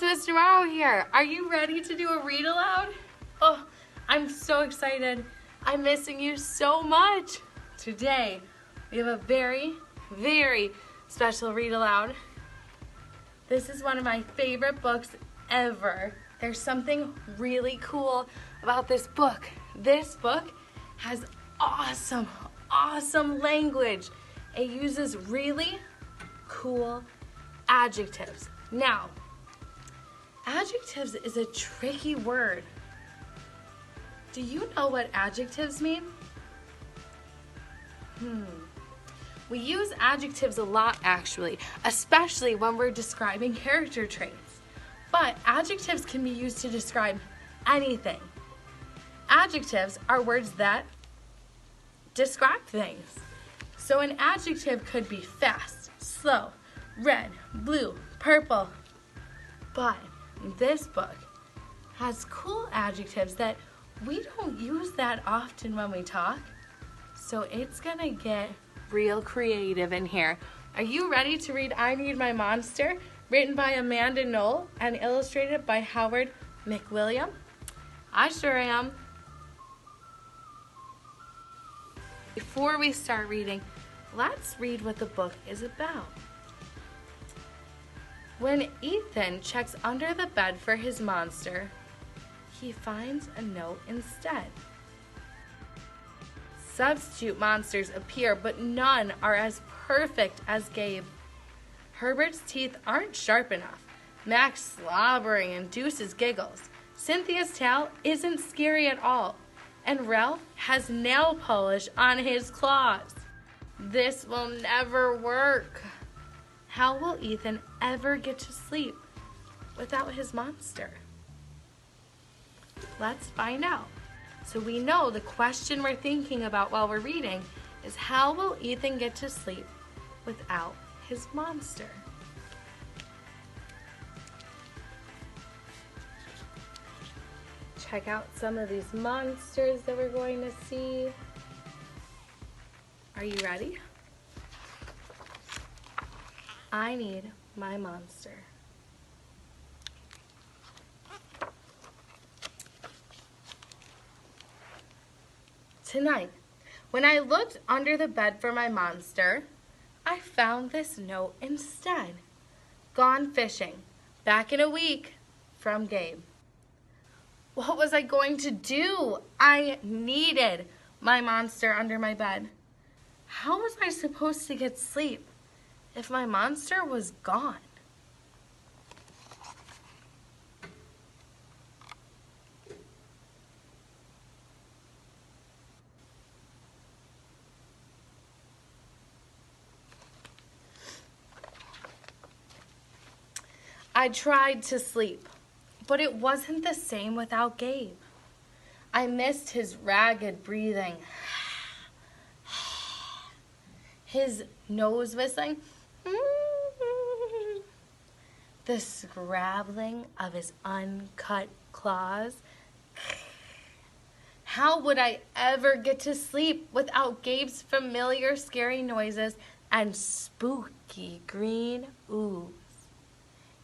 Miss Tomorrow here. Are you ready to do a read aloud? Oh, I'm so excited. I'm missing you so much. Today, we have a very, very special read aloud. This is one of my favorite books ever. There's something really cool about this book. This book has awesome language. It uses really cool adjectives. Now, adjectives is a tricky word. Do you know what adjectives mean? We use adjectives a lot actually, especially when we're describing character traits. But adjectives can be used to describe anything. Adjectives are words that describe things. So an adjective could be fast, slow, red, blue, purple. But this book has cool adjectives that we don't use that often when we talk. So it's gonna get real creative in here. Are you ready to read I Need My Monster, written by Amanda Noll and illustrated by Howard McWilliam? I sure am. Before we start reading, let's read what the book is about. When Ethan checks under the bed for his monster, he finds a note instead. Substitute monsters appear, but none are as perfect as Gabe. Herbert's teeth aren't sharp enough. Max slobbering induces giggles. Cynthia's tail isn't scary at all. And Ralph has nail polish on his claws. This will never work. How will Ethan ever get to sleep without his monster? Let's find out. So we know the question we're thinking about while we're reading is how will Ethan get to sleep without his monster? Check out some of these monsters that we're going to see. Are you ready? I need my monster. Tonight, when I looked under the bed for my monster, I found this note instead. Gone fishing. Back in a week. From Gabe. What was I going to do? I needed my monster under my bed. How was I supposed to get sleep if my monster was gone? I tried to sleep, but it wasn't the same without Gabe. I missed his ragged breathing, his nose whistling, the scrabbling of his uncut claws. How would I ever get to sleep without Gabe's familiar scary noises and spooky green ooze?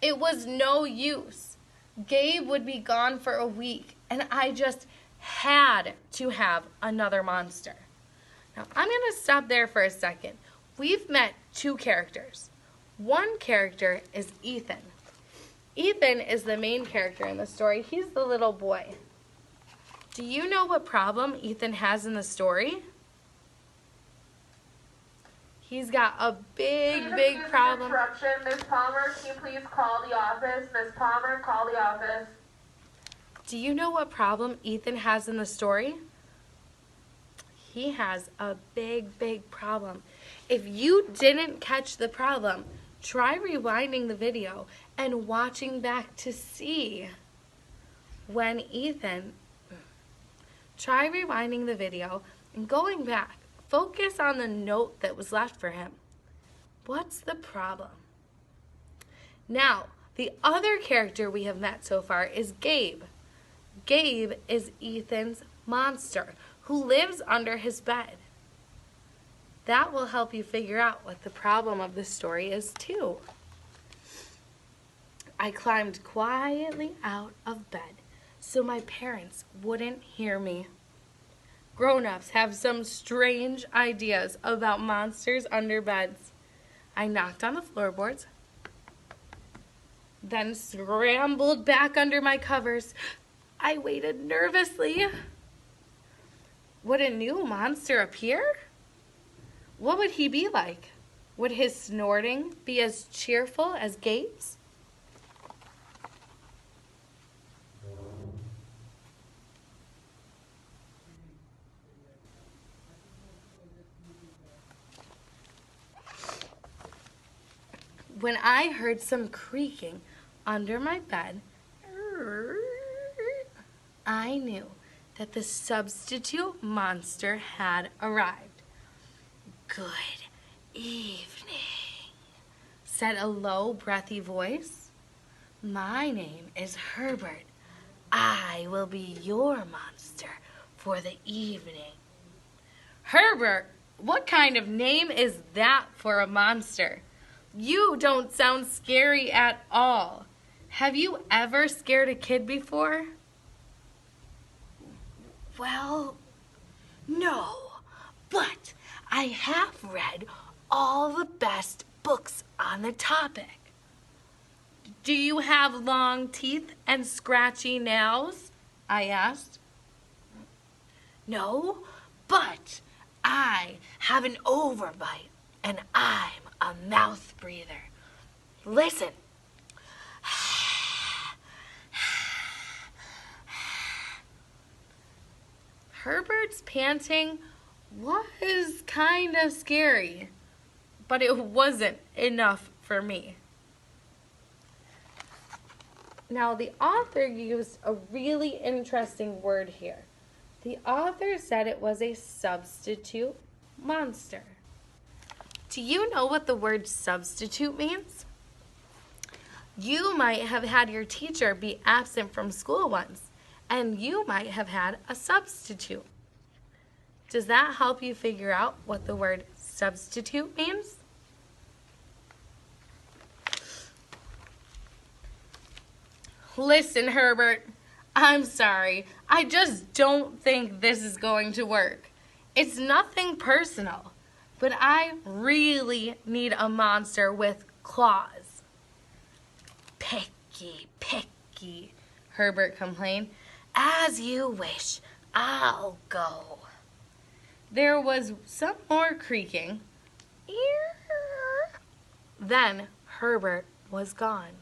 It was no use. Gabe would be gone for a week, and I just had to have another monster. Now, I'm going to stop there for a second. We've met two characters. One character is Ethan. Ethan is the main character in the story. He's the little boy. Do you know what problem Ethan has in the story? He's got a big problem. Interruption. Miss Palmer, can you please call the office? Miss Palmer, call the office. Do you know what problem Ethan has in the story? He has a big problem. If you didn't catch the problem, try rewinding the video and watching back to see when Ethan... Try rewinding the video and going back. Focus on the note that was left for him. What's the problem? Now, the other character we have met so far is Gabe. Gabe is Ethan's monster who lives under his bed. That will help you figure out what the problem of the story is too. I climbed quietly out of bed so my parents wouldn't hear me. Grown-ups have some strange ideas about monsters under beds. I knocked on the floorboards, then scrambled back under my covers. I waited nervously. Would a new monster appear? What would he be like? Would his snorting be as cheerful as Gabe's? When I heard some creaking under my bed, I knew that the substitute monster had arrived. Good evening, said a low, breathy voice. My name is Herbert. I will be your monster for the evening. Herbert, what kind of name is that for a monster? You don't sound scary at all. Have you ever scared a kid before? Well, no, but I have read all the best books on the topic. Do you have long teeth and scratchy nails? I asked. No, but I have an overbite and I'm a mouth breather. Listen. Herbert's panting was kind of scary, but it wasn't enough for me. Now, the author used a really interesting word here. The author said it was a substitute monster. Do you know what the word substitute means? You might have had your teacher be absent from school once, and you might have had a substitute. Does that help you figure out what the word substitute means? Listen, Herbert, I'm sorry. I just don't think this is going to work. It's nothing personal, but I really need a monster with claws. Picky, Herbert complained. As you wish, I'll go. There was some more creaking. Then Herbert was gone.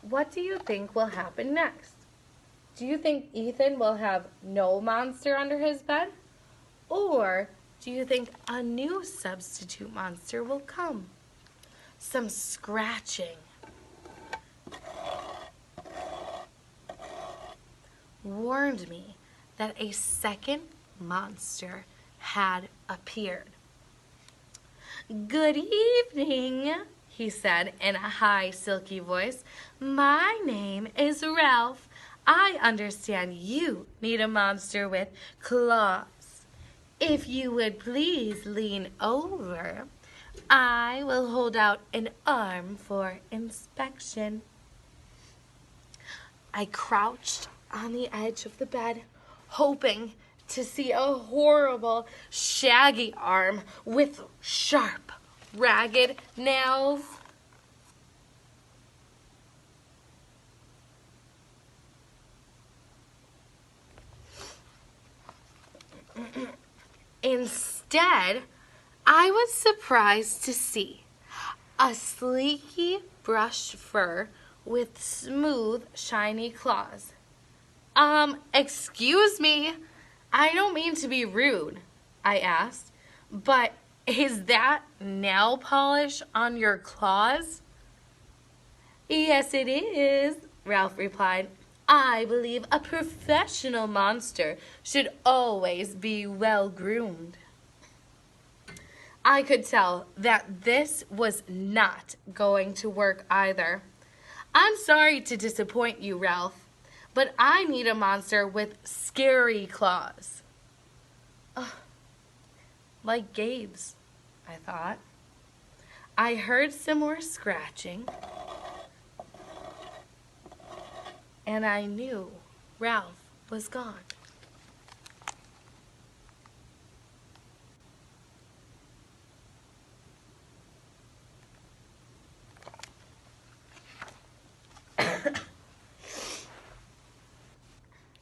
What do you think will happen next? Do you think Ethan will have no monster under his bed? Or do you think a new substitute monster will come? Some scratching warned me that a second monster had appeared. Good evening, he said in a high, silky voice. My name is Ralph. I understand you need a monster with claws. If you would please lean over, I will hold out an arm for inspection. I crouched on the edge of the bed, hoping to see a horrible, shaggy arm with sharp, ragged nails. Instead, I was surprised to see a sleeky brushed fur with smooth, shiny claws. Excuse me, I don't mean to be rude, I asked, but is that nail polish on your claws? Yes, it is, Ralph replied. I believe a professional monster should always be well groomed. I could tell that this was not going to work either. I'm sorry to disappoint you, Ralph, but I need a monster with scary claws. Like Gabe's, I thought. I heard some more scratching, and I knew Ralph was gone.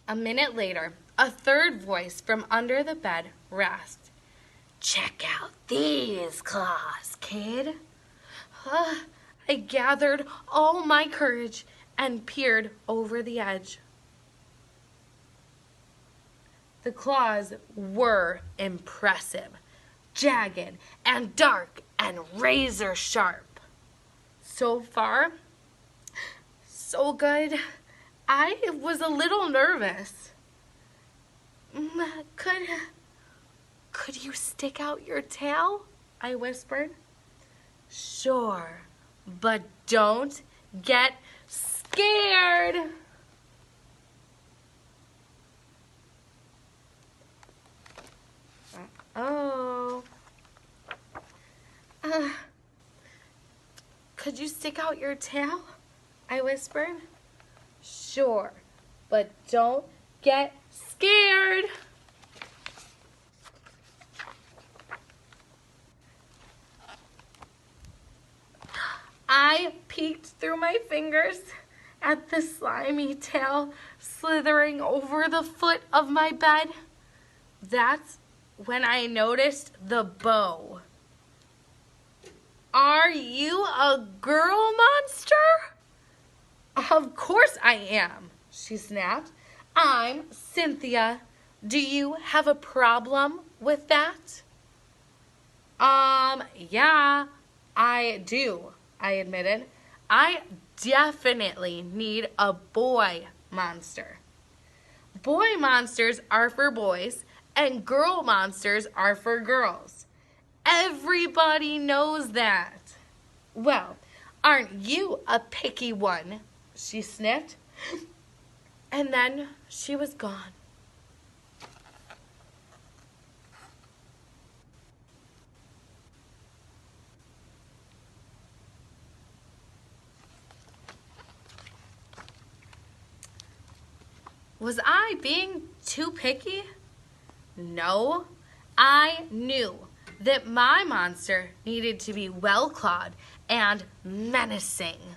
A minute later, a third voice from under the bed rasped, "Check out these claws, kid." I gathered all my courage and peered over the edge. The claws were impressive, jagged and dark and razor sharp. So far, so good. I was a little nervous. Could you stick out your tail?" I whispered. "Sure, but don't get scared." Oh. Could you stick out your tail?" I whispered. "Sure, but don't get scared." I peeked through my fingers at the slimy tail slithering over the foot of my bed. That's when I noticed the bow. "Are you a girl monster?" "Of course I am," she snapped. "I'm Cynthia. Do you have a problem with that?" Yeah, I do," I admitted. "I definitely need a boy monster. Boy monsters are for boys, and girl monsters are for girls. Everybody knows that." "Well, aren't you a picky one?" she sniffed. And then she was gone. Was I being too picky? No, I knew that my monster needed to be well-clawed and menacing.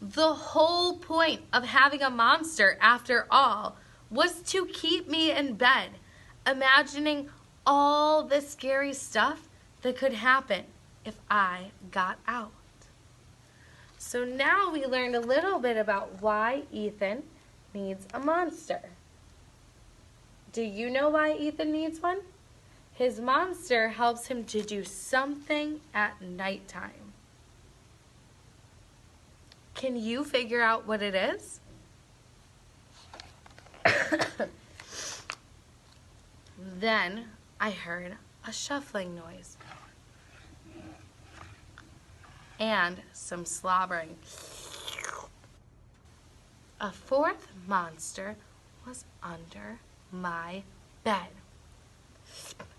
The whole point of having a monster, after all, was to keep me in bed, imagining all the scary stuff that could happen if I got out. So now we learned a little bit about why Ethan needs a monster. Do you know why Ethan needs one? His monster helps him to do something at nighttime. Can you figure out what it is? Then I heard a shuffling noise and some slobbering. A fourth monster was under my bed.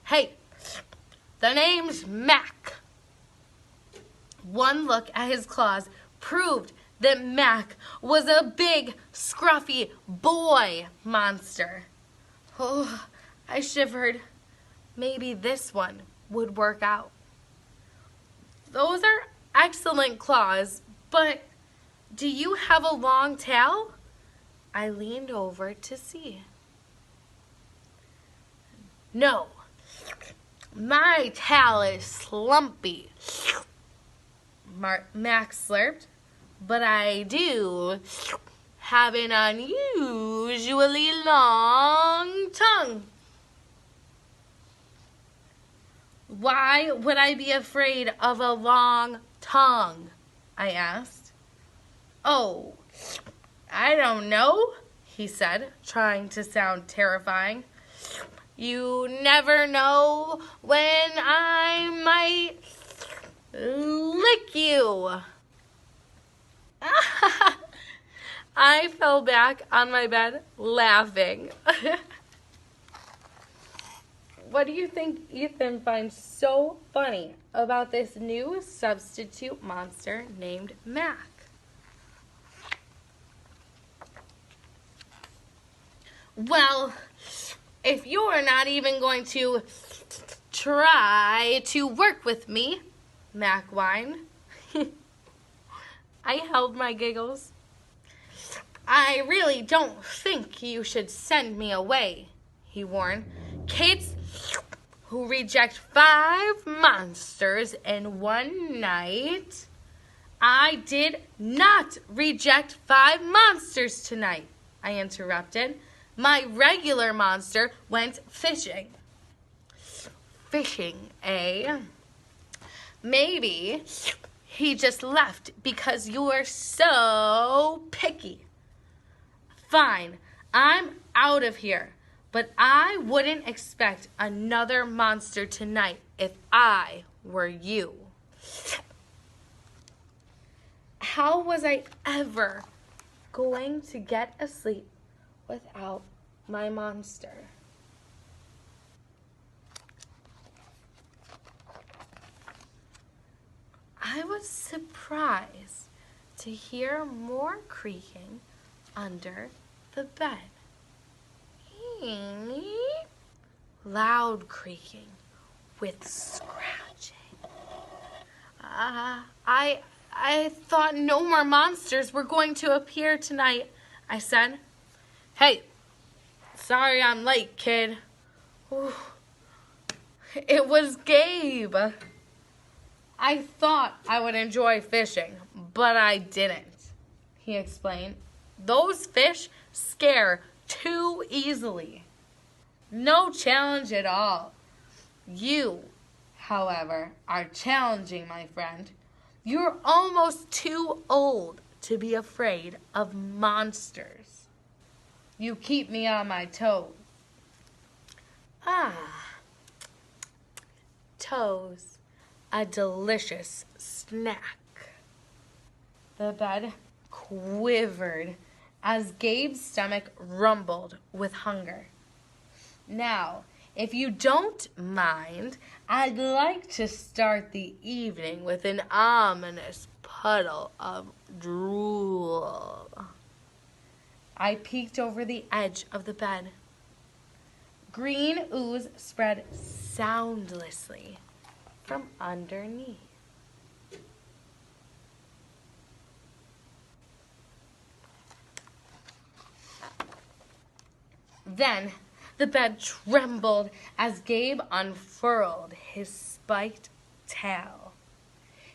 "Hey, the name's Mac." One look at his claws proved that Mac was a big, scruffy boy monster. Oh, I shivered. Maybe this one would work out. "Those are excellent claws, but do you have a long tail?" I leaned over to see. "No, my tail is slumpy," Max slurped, "but I do have an unusually long tongue." "Why would I be afraid of a long tongue?" I asked. "Oh, I don't know," he said, trying to sound terrifying. "You never know when I might lick you." I fell back on my bed laughing. what do you think Ethan finds so funny about this new substitute monster named Mac? Well, if you're not even going to try to work with me, Mac whined. I held my giggles. I really don't think you should send me away, he warned. Kids who reject 5 monsters in one night. I did not reject 5 monsters tonight, I interrupted. My regular monster went fishing. Fishing, eh? Maybe he just left because you're so picky. Fine, I'm out of here. But I wouldn't expect another monster tonight if I were you. How was I ever going to get asleep without my monster? I was surprised to hear more creaking under the bed. Loud creaking with scratching. I thought no more monsters were going to appear tonight, I said. Hey, sorry I'm late, kid. Ooh, it was Gabe. I thought I would enjoy fishing, but I didn't, he explained. Those fish scare too easily. No challenge at all. You, however, are challenging, my friend. You're almost too old to be afraid of monsters. You keep me on my toes. Toes. A delicious snack. The bed quivered as Gabe's stomach rumbled with hunger. Now, if you don't mind, I'd like to start the evening with an ominous puddle of drool. I peeked over the edge of the bed. Green ooze spread soundlessly from underneath. Then the bed trembled as Gabe unfurled his spiked tail.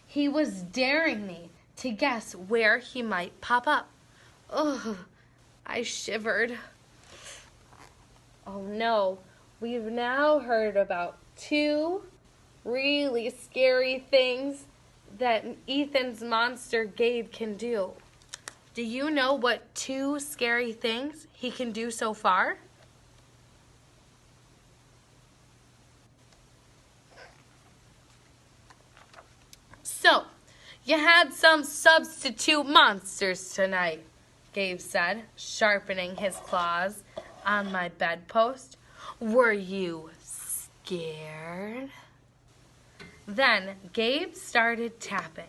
He was daring me to guess where he might pop up. Ugh, I shivered. Oh no, we've now heard about 2 really scary things that Ethan's monster Gabe can do. Do you know what 2 scary things he can do so far? So, you had some substitute monsters tonight, Gabe said, sharpening his claws on my bedpost. Were you scared? Then Gabe started tapping.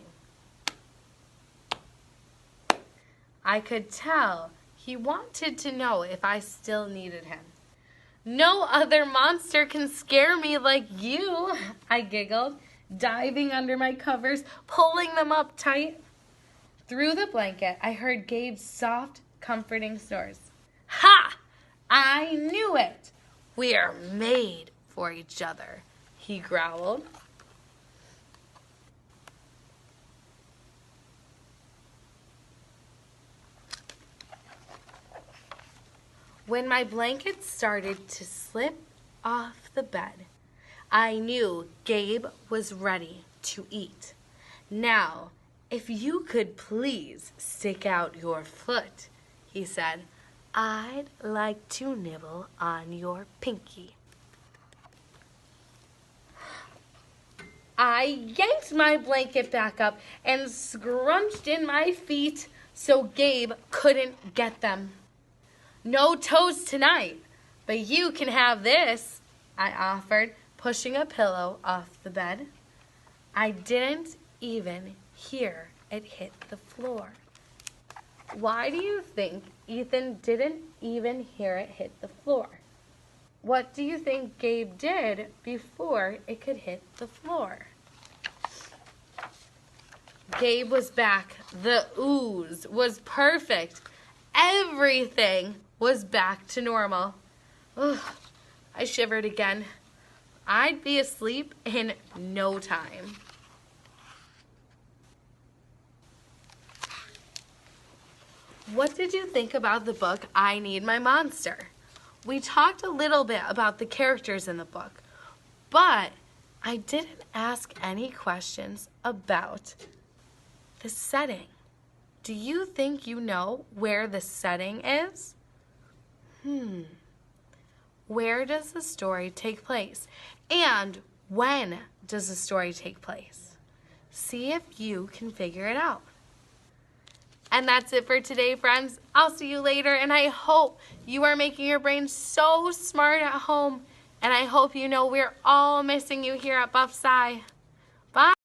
I could tell he wanted to know if I still needed him. No other monster can scare me like you, I giggled, diving under my covers, pulling them up tight. Through the blanket, I heard Gabe's soft, comforting snores. Ha! I knew it! We're made for each other, he growled. When my blanket started to slip off the bed, I knew Gabe was ready to eat. Now, if you could please stick out your foot, he said, I'd like to nibble on your pinky. I yanked my blanket back up and scrunched in my feet so Gabe couldn't get them. No toes tonight, but you can have this, I offered, pushing a pillow off the bed. I didn't even hear it hit the floor. Why do you think Ethan didn't even hear it hit the floor? What do you think Gabe did before it could hit the floor? Gabe was back. The ooze was perfect. Everything was back to normal. Ugh, I shivered again. I'd be asleep in no time. What did you think about the book, I Need My Monster? We talked a little bit about the characters in the book, but I didn't ask any questions about the setting. Do you think you know where the setting is? Where does the story take place? And when does the story take place? See if you can figure it out. And that's it for today, friends. I'll see you later, and I hope you are making your brain so smart at home, and I hope you know we're all missing you here at Buff Sci. Bye.